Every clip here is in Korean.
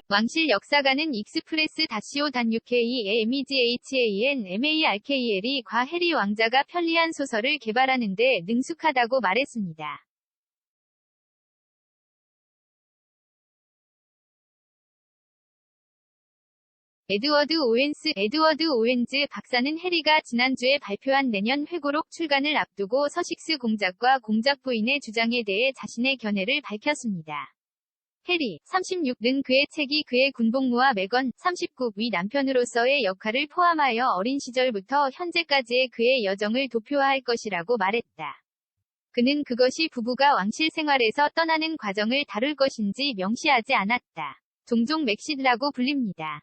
왕실 역사가는 익스프레스-co.uk의 MEGHAN MARKEL이 과 해리 왕자가 편리한 소설을 개발하는 데 능숙하다고 말했습니다. 에드워드 오웬즈 박사는 해리가 지난주에 발표한 내년 회고록 출간을 앞두고 서식스 공작과 공작 부인의 주장에 대해 자신의 견해를 밝혔습니다. 해리, 36는 그의 책이 그의 군복무와 메건, 39의 남편으로서의 역할을 포함하여 어린 시절부터 현재까지의 그의 여정을 도표화할 것이라고 말했다. 그는 그것이 부부가 왕실 생활에서 떠나는 과정을 다룰 것인지 명시하지 않았다. 종종 맥시드라고 불립니다.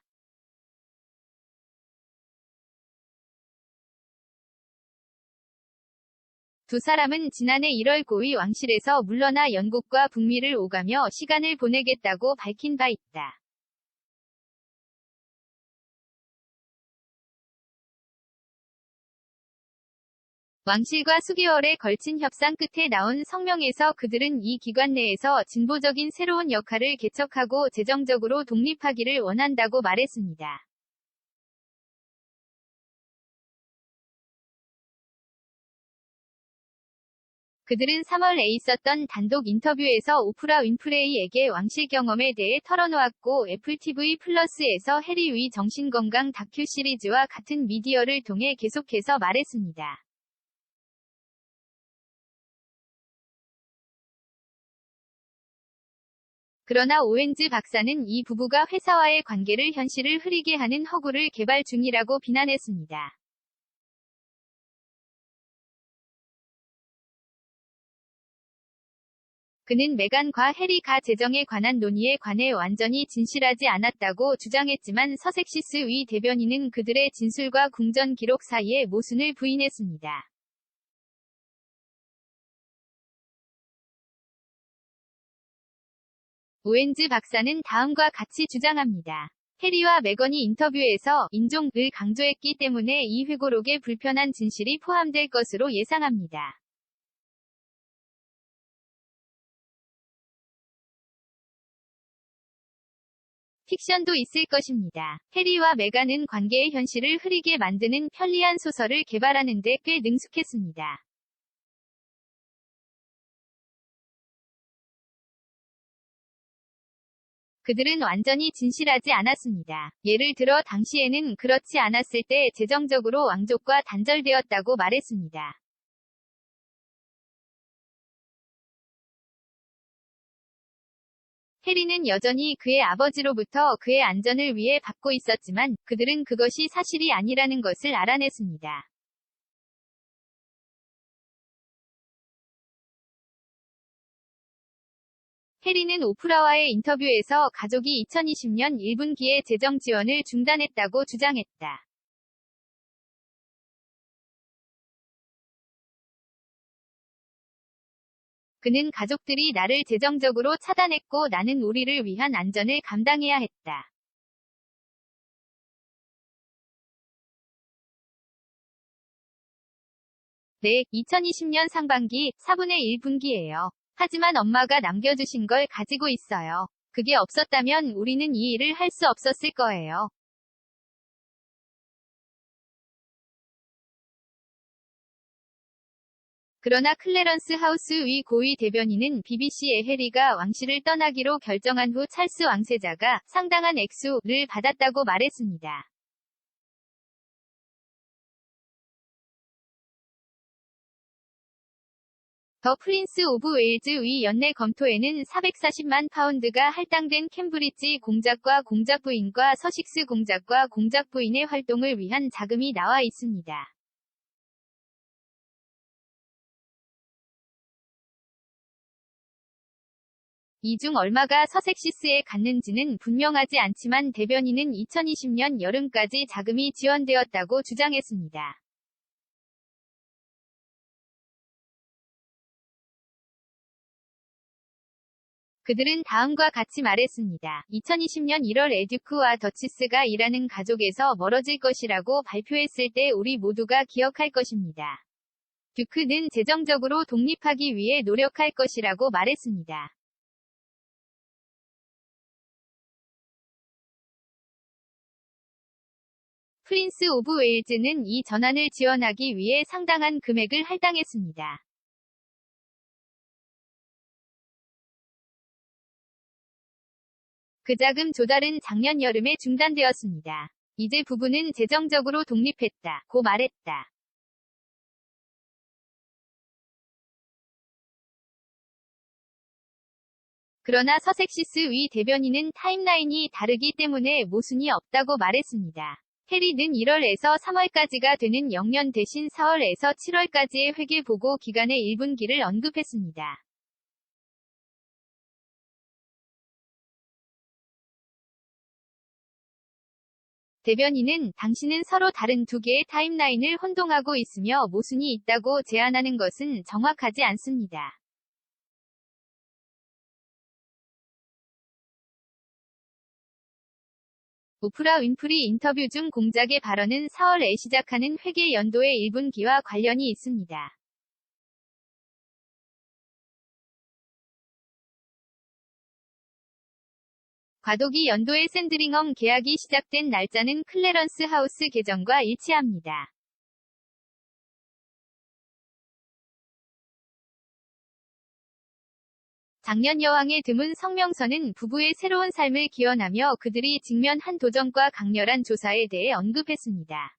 두 사람은 지난해 1월 고위 왕실에서 물러나 영국과 북미를 오가며 시간을 보내겠다고 밝힌 바 있다. 왕실과 수개월에 걸친 협상 끝에 나온 성명에서 그들은 이 기관 내에서 진보적인 새로운 역할을 개척하고 재정적으로 독립하기를 원한다고 말했습니다. 그들은 3월에 있었던 단독 인터뷰에서 오프라 윈프레이에게 왕실 경험에 대해 털어놓았고 애플 TV 플러스에서 해리 위 정신건강 다큐 시리즈와 같은 미디어를 통해 계속해서 말했습니다. 그러나 오웬즈 박사는 이 부부가 회사와의 관계를 현실을 흐리게 하는 허구를 개발 중이라고 비난했습니다. 그는 메간과 해리가 재정에 관한 논의에 관해 완전히 진실하지 않았다고 주장했지만 서섹시스 위 대변인은 그들의 진술과 궁전 기록 사이의 모순을 부인했습니다. 오웬즈 박사는 다음과 같이 주장합니다. 해리와 메건이 인터뷰에서 인종을 강조했기 때문에 이 회고록에 불편한 진실이 포함될 것으로 예상합니다. 픽션도 있을 것입니다. 해리와 메간은 관계의 현실을 흐리게 만드는 편리한 소설을 개발하는 데 꽤 능숙했습니다. 그들은 완전히 진실하지 않았습니다. 예를 들어 당시에는 그렇지 않았을 때 재정적으로 왕족과 단절되었다고 말했습니다. 해리는 여전히 그의 아버지로부터 그의 안전을 위해 받고 있었지만 그들은 그것이 사실이 아니라는 것을 알아냈습니다. 해리는 오프라와의 인터뷰에서 가족이 2020년 1분기에 재정 지원을 중단했다고 주장했다. 그는 가족들이 나를 재정적으로 차단했고 나는 우리를 위한 안전을 감당해야 했다. 네, 2020년 상반기 4분의 1분기예요. 하지만 엄마가 남겨주신 걸 가지고 있어요. 그게 없었다면 우리는 이 일을 할 수 없었을 거예요. 그러나 클래런스 하우스 위 고위 대변인은 BBC의 해리가 왕실을 떠나기로 결정한 후 찰스 왕세자가 상당한 액수를 받았다고 말했습니다. 더 프린스 오브 웨일즈 위 연내 검토에는 440만 파운드가 할당된 캠브리지 공작과 공작 부인과 서식스 공작과 공작 부인의 활동을 위한 자금이 나와 있습니다. 이 중 얼마가 서섹시스에 갔는지는 분명하지 않지만 대변인은 2020년 여름까지 자금이 지원되었다고 주장했습니다. 그들은 다음과 같이 말했습니다. 2020년 1월 에듀크와 더치스가 일하는 가족에서 멀어질 것이라고 발표했을 때 우리 모두가 기억할 것입니다. 듀크는 재정적으로 독립하기 위해 노력할 것이라고 말했습니다. 프린스 오브 웨일즈는 이 전환을 지원하기 위해 상당한 금액을 할당했습니다. 그 자금 조달은 작년 여름에 중단되었습니다. 이제 부부는 재정적으로 독립했다, 고 말했다. 그러나 서섹시스 위 대변인은 타임라인이 다르기 때문에 모순이 없다고 말했습니다. 해리는 1월에서 3월까지가 되는 영년 대신 4월에서 7월까지의 회계 보고 기간의 1분기를 언급했습니다. 대변인은 당신은 서로 다른 두 개의 타임라인을 혼동하고 있으며 모순이 있다고 제안하는 것은 정확하지 않습니다. 오프라 윈프리 인터뷰 중 공작의 발언은 4월에 시작하는 회계 연도의 1분기와 관련이 있습니다. 과도기 연도의 샌드링엄 계약이 시작된 날짜는 클래런스 하우스 개정과 일치합니다. 작년 여왕의 드문 성명서는 부부의 새로운 삶을 기원하며 그들이 직면한 도전과 강렬한 조사에 대해 언급했습니다.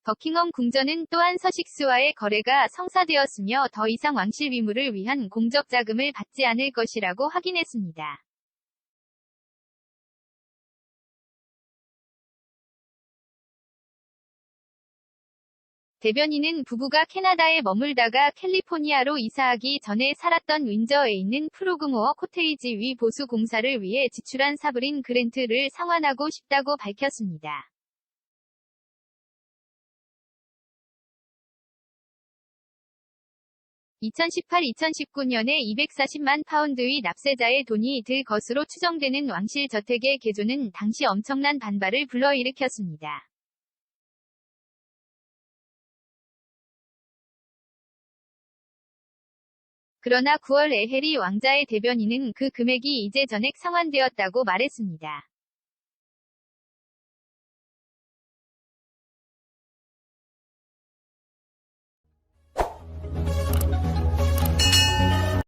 버킹엄 궁전은 또한 서식스와의 거래가 성사되었으며 더 이상 왕실 위무를 위한 공적 자금을 받지 않을 것이라고 확인했습니다. 대변인은 부부가 캐나다에 머물다가 캘리포니아로 이사하기 전에 살았던 윈저에 있는 프로그모어 코테이지 위 보수 공사를 위해 지출한 사브린 그랜트를 상환하고 싶다고 밝혔습니다. 2018-2019년에 240만 파운드의 납세자의 돈이 들 것으로 추정되는 왕실 저택의 개조는 당시 엄청난 반발을 불러일으켰습니다. 그러나 9월에 해리 왕자의 대변인은 그 금액이 이제 전액 상환되었다고 말했습니다.